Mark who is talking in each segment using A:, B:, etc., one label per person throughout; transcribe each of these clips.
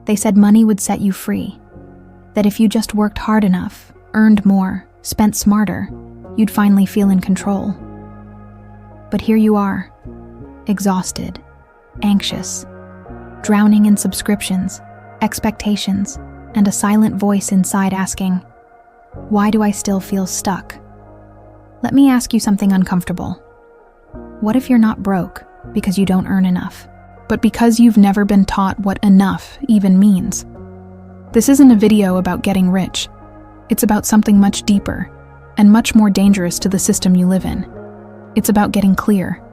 A: They said money would set you free, that if you just worked hard enough, earned more, spent smarter, you'd finally feel in control. But here you are, exhausted, anxious, drowning in subscriptions, expectations, and a silent voice inside asking, why do I still feel stuck? Let me ask you something uncomfortable. What if you're not broke because you don't earn enough, but because you've never been taught what enough even means? This isn't a video about getting rich. It's about something much deeper and much more dangerous to the system you live in. It's about getting clear.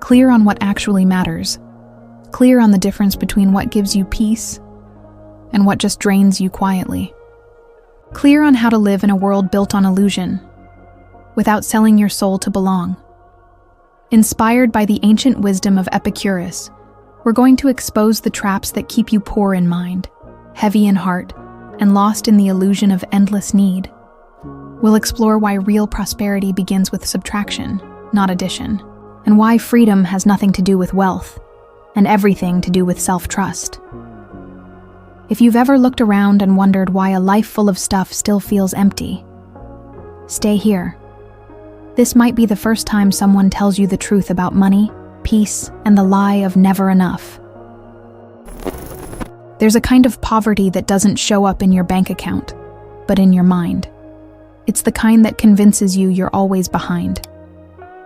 A: Clear on what actually matters. Clear on the difference between what gives you peace and what just drains you quietly. Clear on how to live in a world built on illusion, without selling your soul to belong. Inspired by the ancient wisdom of Epicurus, we're going to expose the traps that keep you poor in mind, heavy in heart, and lost in the illusion of endless need. We'll explore why real prosperity begins with subtraction, not addition, and why freedom has nothing to do with wealth, and everything to do with self-trust. If you've ever looked around and wondered why a life full of stuff still feels empty, stay here. This might be the first time someone tells you the truth about money, peace, and the lie of never enough. There's a kind of poverty that doesn't show up in your bank account, but in your mind. It's the kind that convinces you you're always behind,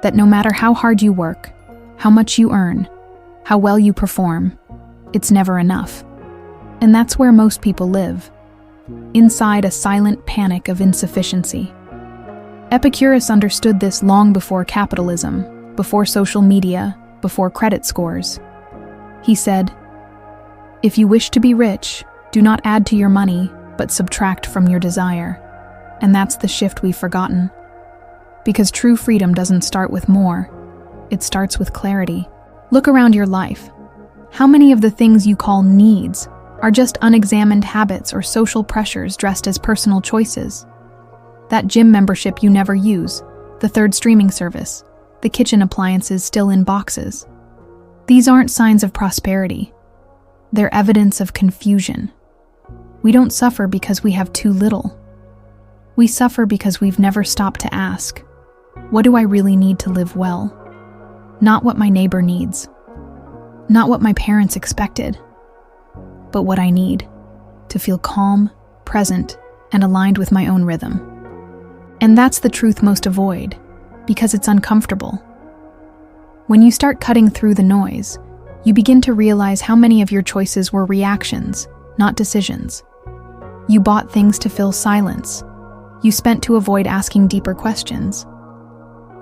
A: that no matter how hard you work, how much you earn, how well you perform, it's never enough. And that's where most people live, inside a silent panic of insufficiency. Epicurus understood this long before capitalism, before social media, before credit scores. He said, "If you wish to be rich, do not add to your money, but subtract from your desire." And that's the shift we've forgotten. Because true freedom doesn't start with more, it starts with clarity. Look around your life. How many of the things you call needs are just unexamined habits or social pressures dressed as personal choices? That gym membership you never use, the third streaming service, the kitchen appliances still in boxes. These aren't signs of prosperity. They're evidence of confusion. We don't suffer because we have too little. We suffer because we've never stopped to ask, what do I really need to live well? Not what my neighbor needs. Not what my parents expected. But what I need to feel calm, present, and aligned with my own rhythm. And that's the truth most avoid, because it's uncomfortable. When you start cutting through the noise, you begin to realize how many of your choices were reactions, not decisions. You bought things to fill silence. You spent to avoid asking deeper questions.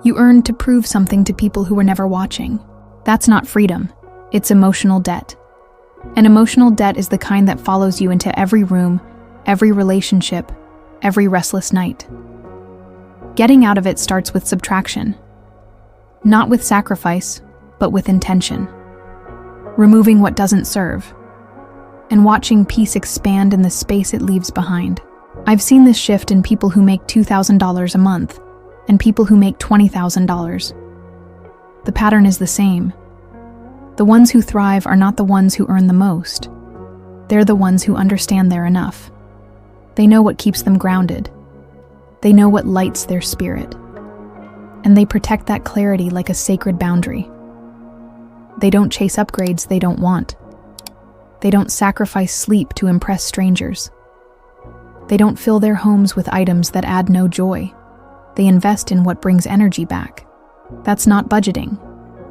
A: You earned to prove something to people who were never watching. That's not freedom. It's emotional debt. And emotional debt is the kind that follows you into every room, every relationship, every restless night. Getting out of it starts with subtraction. Not with sacrifice, but with intention. Removing what doesn't serve. And watching peace expand in the space it leaves behind. I've seen this shift in people who make $2,000 a month and people who make $20,000. The pattern is the same. The ones who thrive are not the ones who earn the most. They're the ones who understand they're enough. They know what keeps them grounded. They know what lights their spirit. And they protect that clarity like a sacred boundary. They don't chase upgrades they don't want. They don't sacrifice sleep to impress strangers. They don't fill their homes with items that add no joy. They invest in what brings energy back. That's not budgeting.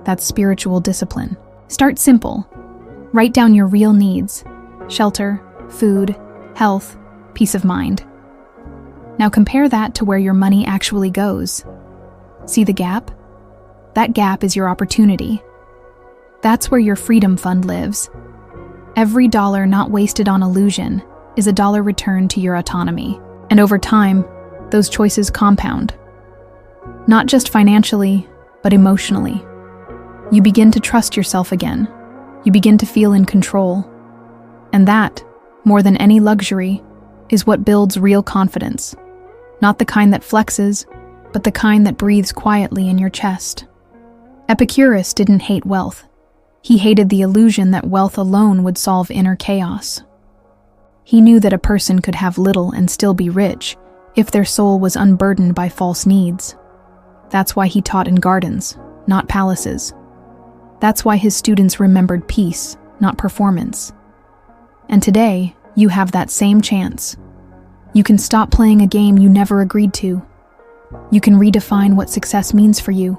A: That's spiritual discipline. Start simple. Write down your real needs: shelter, food, health, peace of mind. Now compare that to where your money actually goes. See the gap? That gap is your opportunity. That's where your freedom fund lives. Every dollar not wasted on illusion is a dollar returned to your autonomy. And over time, those choices compound. Not just financially, but emotionally. You begin to trust yourself again. You begin to feel in control. And that, more than any luxury, is what builds real confidence. Not the kind that flexes, but the kind that breathes quietly in your chest. Epicurus didn't hate wealth. He hated the illusion that wealth alone would solve inner chaos. He knew that a person could have little and still be rich if their soul was unburdened by false needs. That's why he taught in gardens, not palaces. That's why his students remembered peace, not performance. And today, you have that same chance. You can stop playing a game you never agreed to. You can redefine what success means for you.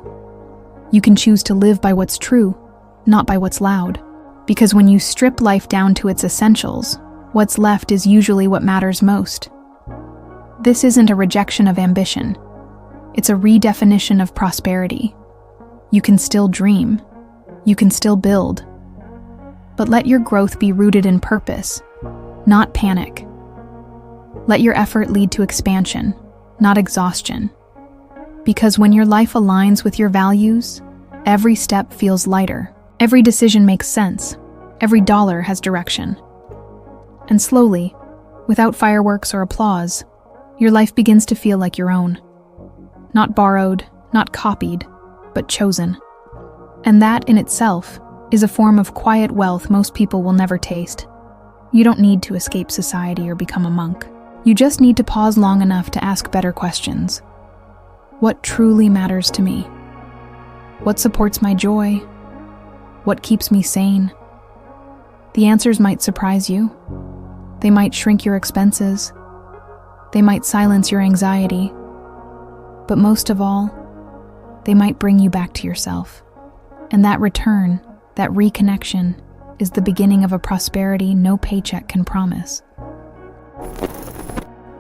A: You can choose to live by what's true, not by what's loud. Because when you strip life down to its essentials, what's left is usually what matters most. This isn't a rejection of ambition. It's a redefinition of prosperity. You can still dream. You can still build. But let your growth be rooted in purpose, not panic. Let your effort lead to expansion, not exhaustion. Because when your life aligns with your values, every step feels lighter. Every decision makes sense. Every dollar has direction. And slowly, without fireworks or applause, your life begins to feel like your own. Not borrowed, not copied, but chosen. And that in itself is a form of quiet wealth most people will never taste. You don't need to escape society or become a monk. You just need to pause long enough to ask better questions. What truly matters to me? What supports my joy? What keeps me sane? The answers might surprise you. They might shrink your expenses. They might silence your anxiety. But most of all, they might bring you back to yourself. And that return, that reconnection, is the beginning of a prosperity no paycheck can promise.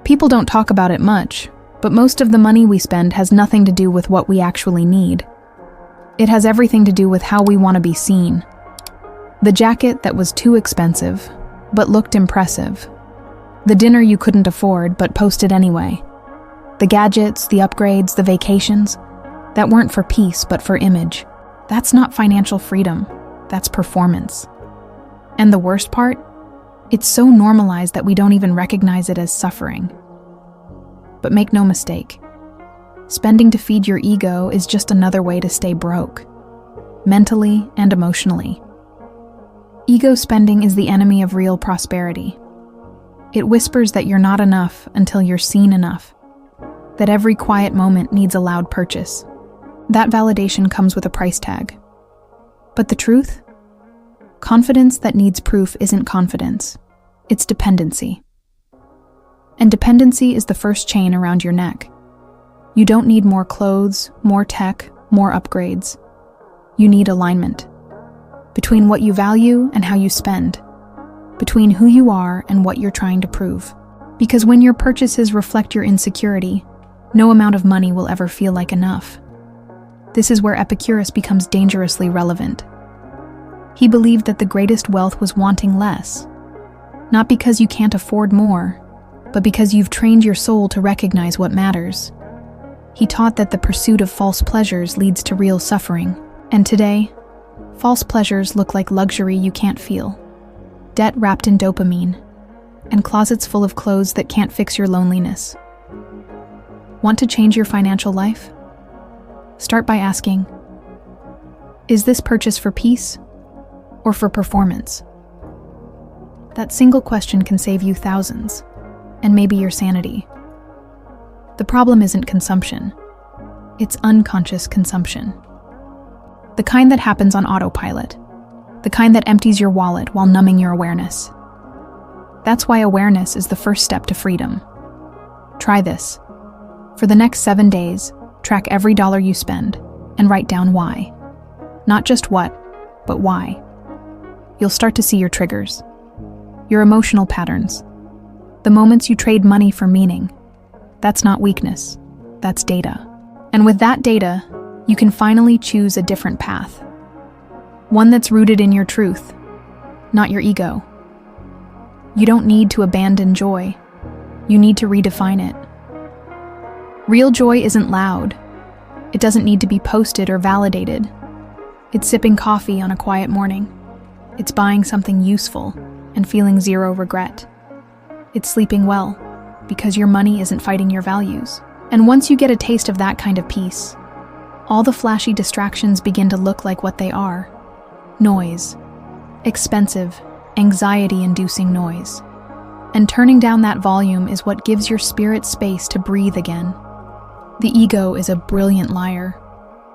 A: People don't talk about it much, but most of the money we spend has nothing to do with what we actually need. It has everything to do with how we want to be seen. The jacket that was too expensive, but looked impressive. The dinner you couldn't afford, but posted anyway. The gadgets, the upgrades, the vacations, that weren't for peace, but for image. That's not financial freedom. That's performance. And the worst part? It's so normalized that we don't even recognize it as suffering. But make no mistake, spending to feed your ego is just another way to stay broke, mentally and emotionally. Ego spending is the enemy of real prosperity. It whispers that you're not enough until you're seen enough, that every quiet moment needs a loud purchase. That validation comes with a price tag. But the truth? Confidence that needs proof isn't confidence. It's dependency. And dependency is the first chain around your neck. You don't need more clothes, more tech, more upgrades. You need alignment. Between what you value and how you spend. Between who you are and what you're trying to prove. Because when your purchases reflect your insecurity, no amount of money will ever feel like enough. This is where Epicurus becomes dangerously relevant. He believed that the greatest wealth was wanting less. Not because you can't afford more, but because you've trained your soul to recognize what matters. He taught that the pursuit of false pleasures leads to real suffering. And today, false pleasures look like luxury you can't feel. Debt wrapped in dopamine, and closets full of clothes that can't fix your loneliness. Want to change your financial life? Start by asking, is this purchase for peace or for performance? That single question can save you thousands, and maybe your sanity. The problem isn't consumption. It's unconscious consumption. The kind that happens on autopilot. The kind that empties your wallet while numbing your awareness. That's why awareness is the first step to freedom. Try this. For the next 7 days, track every dollar you spend and write down why. Not just what, but why. You'll start to see your triggers, your emotional patterns, the moments you trade money for meaning. That's not weakness, that's data. And with that data, you can finally choose a different path. One that's rooted in your truth, not your ego. You don't need to abandon joy. You need to redefine it. Real joy isn't loud. It doesn't need to be posted or validated. It's sipping coffee on a quiet morning. It's buying something useful and feeling zero regret. It's sleeping well because your money isn't fighting your values. And once you get a taste of that kind of peace, all the flashy distractions begin to look like what they are. Noise. Expensive, anxiety-inducing noise. And turning down that volume is what gives your spirit space to breathe again. The ego is a brilliant liar.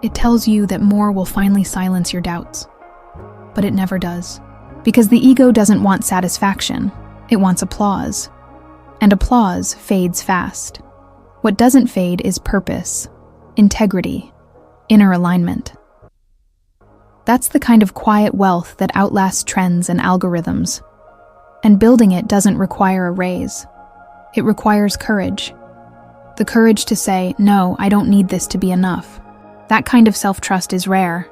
A: It tells you that more will finally silence your doubts. But it never does. Because the ego doesn't want satisfaction, it wants applause. And applause fades fast. What doesn't fade is purpose, integrity, inner alignment. That's the kind of quiet wealth that outlasts trends and algorithms. And building it doesn't require a raise. It requires courage. The courage to say, no, I don't need this to be enough. That kind of self-trust is rare.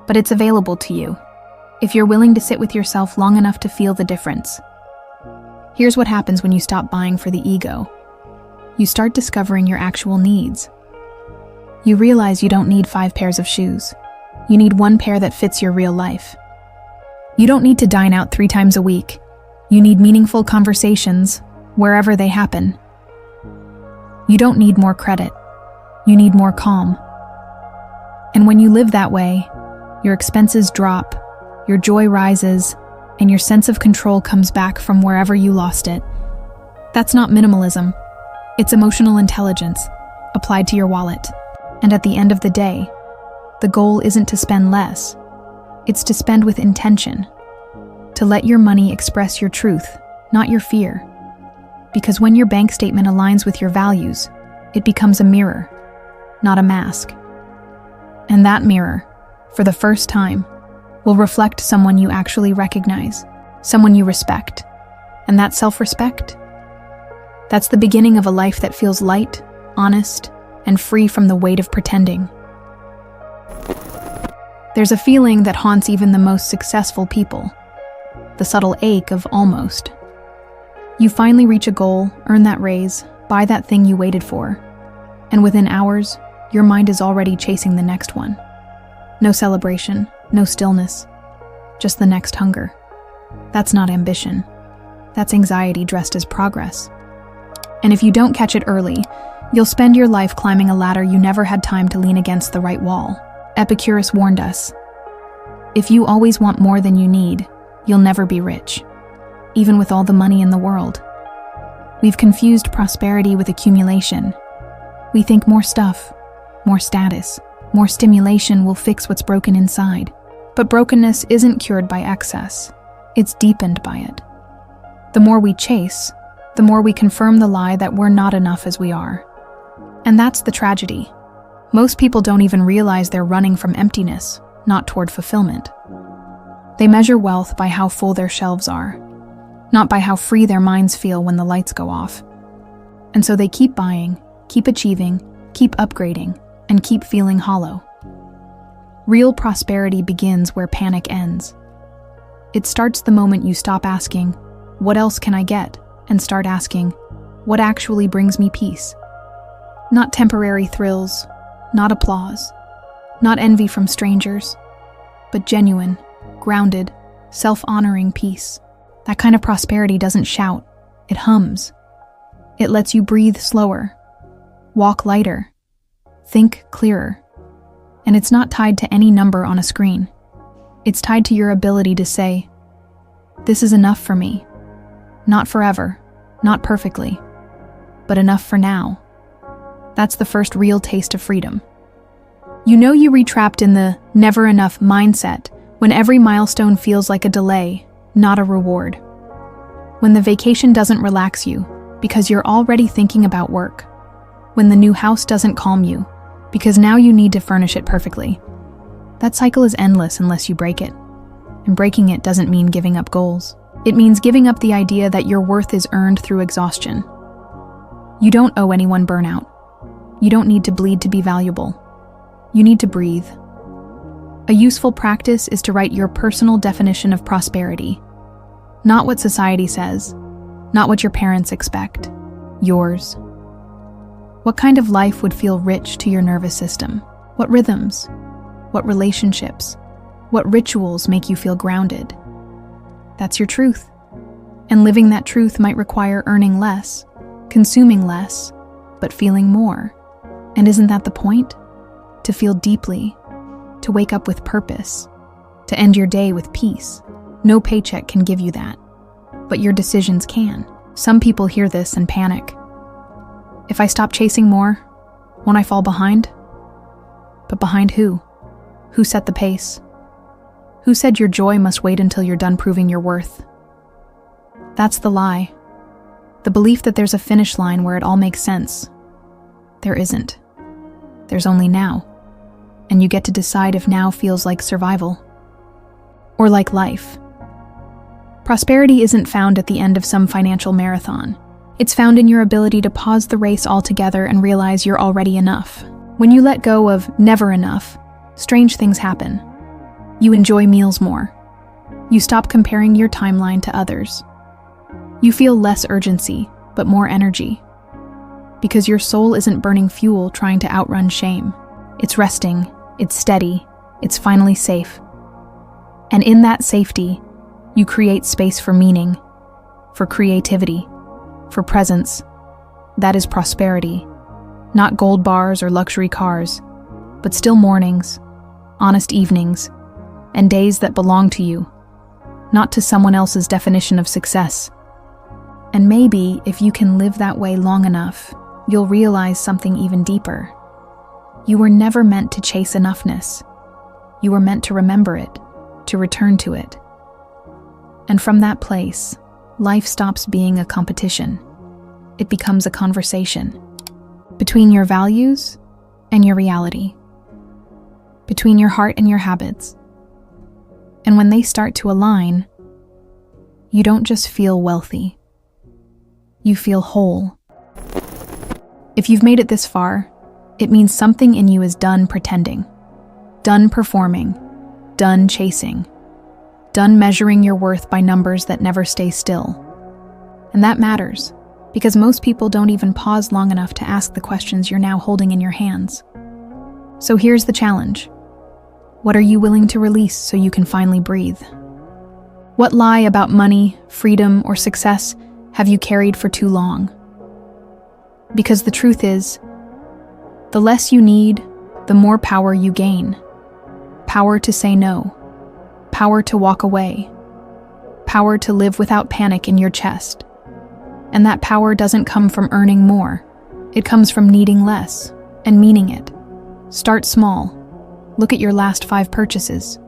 A: But it's available to you, if you're willing to sit with yourself long enough to feel the difference. Here's what happens when you stop buying for the ego. You start discovering your actual needs. You realize you don't need 5 pairs of shoes. You need 1 pair that fits your real life. You don't need to dine out 3 times a week. You need meaningful conversations, wherever they happen. You don't need more credit. You need more calm. And when you live that way, your expenses drop, your joy rises, and your sense of control comes back from wherever you lost it. That's not minimalism. It's emotional intelligence, applied to your wallet. And at the end of the day, the goal isn't to spend less. It's to spend with intention. To let your money express your truth, not your fear. Because when your bank statement aligns with your values, it becomes a mirror, not a mask. And that mirror, for the first time, will reflect someone you actually recognize, someone you respect. And that self-respect? That's the beginning of a life that feels light, honest, and free from the weight of pretending. There's a feeling that haunts even the most successful people, the subtle ache of almost. You finally reach a goal, earn that raise, buy that thing you waited for, and within hours, your mind is already chasing the next one. No celebration, no stillness, just the next hunger. That's not ambition. That's anxiety dressed as progress. And if you don't catch it early, you'll spend your life climbing a ladder you never had time to lean against the right wall. Epicurus warned us, if you always want more than you need, you'll never be rich, even with all the money in the world. We've confused prosperity with accumulation. We think more stuff, more status, more stimulation will fix what's broken inside. But brokenness isn't cured by excess. It's deepened by it. The more we chase, the more we confirm the lie that we're not enough as we are. And that's the tragedy. Most people don't even realize they're running from emptiness, not toward fulfillment. They measure wealth by how full their shelves are, not by how free their minds feel when the lights go off. And so they keep buying, keep achieving, keep upgrading, and keep feeling hollow. Real prosperity begins where panic ends. It starts the moment you stop asking, what else can I get? And start asking, what actually brings me peace? Not temporary thrills, not applause, not envy from strangers, but genuine, grounded, self-honoring peace. That kind of prosperity doesn't shout, it hums. It lets you breathe slower, walk lighter, think clearer. And it's not tied to any number on a screen. It's tied to your ability to say, this is enough for me. Not forever, not perfectly, but enough for now. That's the first real taste of freedom. You know you re-trapped in the never enough mindset when every milestone feels like a delay, not a reward. When the vacation doesn't relax you because you're already thinking about work. When the new house doesn't calm you because now you need to furnish it perfectly. That cycle is endless unless you break it. And breaking it doesn't mean giving up goals. It means giving up the idea that your worth is earned through exhaustion. You don't owe anyone burnout. You don't need to bleed to be valuable. You need to breathe. A useful practice is to write your personal definition of prosperity. Not what society says, not what your parents expect, yours. What kind of life would feel rich to your nervous system? What rhythms? What relationships? What rituals make you feel grounded? That's your truth. And living that truth might require earning less, consuming less, but feeling more. And isn't that the point? To feel deeply, to wake up with purpose, to end your day with peace. No paycheck can give you that. but your decisions can. Some people hear this and panic. If I stop chasing more, won't I fall behind? But behind who? Who set the pace? Who said your joy must wait until you're done proving your worth? That's the lie. The belief that there's a finish line where it all makes sense. There isn't. There's only now. And you get to decide if now feels like survival or like life. Prosperity isn't found at the end of some financial marathon. It's found in your ability to pause the race altogether and realize you're already enough. When you let go of never enough, strange things happen. You enjoy meals more. You stop comparing your timeline to others. You feel less urgency, but more energy. Because your soul isn't burning fuel trying to outrun shame. It's resting, it's steady, it's finally safe. And in that safety, you create space for meaning, for creativity, for presence. That is prosperity. Not gold bars or luxury cars, but still mornings, honest evenings, and days that belong to you, not to someone else's definition of success. And maybe if you can live that way long enough, you'll realize something even deeper. You were never meant to chase enoughness. You were meant to remember it, to return to it. And from that place, life stops being a competition. It becomes a conversation between your values and your reality, between your heart and your habits. And when they start to align, you don't just feel wealthy, you feel whole. If you've made it this far, it means something in you is done pretending, done performing, done chasing, done measuring your worth by numbers that never stay still. And that matters, because most people don't even pause long enough to ask the questions you're now holding in your hands. So here's the challenge. What are you willing to release so you can finally breathe? What lie about money, freedom, or success have you carried for too long? Because the truth is, the less you need, the more power you gain. Power to say no. Power to walk away. Power to live without panic in your chest. And that power doesn't come from earning more. It comes from needing less and meaning it. Start small. Look at your last 5 purchases.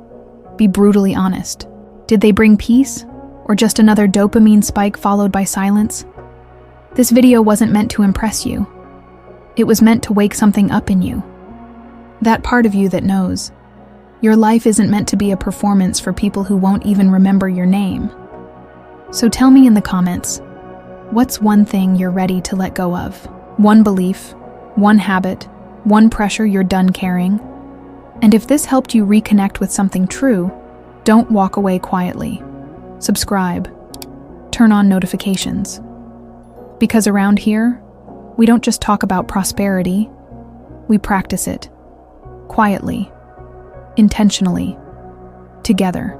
A: Be brutally honest. Did they bring peace, or just another dopamine spike followed by silence? This video wasn't meant to impress you. It was meant to wake something up in you. That part of you that knows. Your life isn't meant to be a performance for people who won't even remember your name. So tell me in the comments, what's one thing you're ready to let go of? One belief, one habit, one pressure you're done carrying? And if this helped you reconnect with something true, don't walk away quietly. Subscribe. Turn on notifications. Because around here, we don't just talk about prosperity, we practice it. Quietly. Intentionally. Together.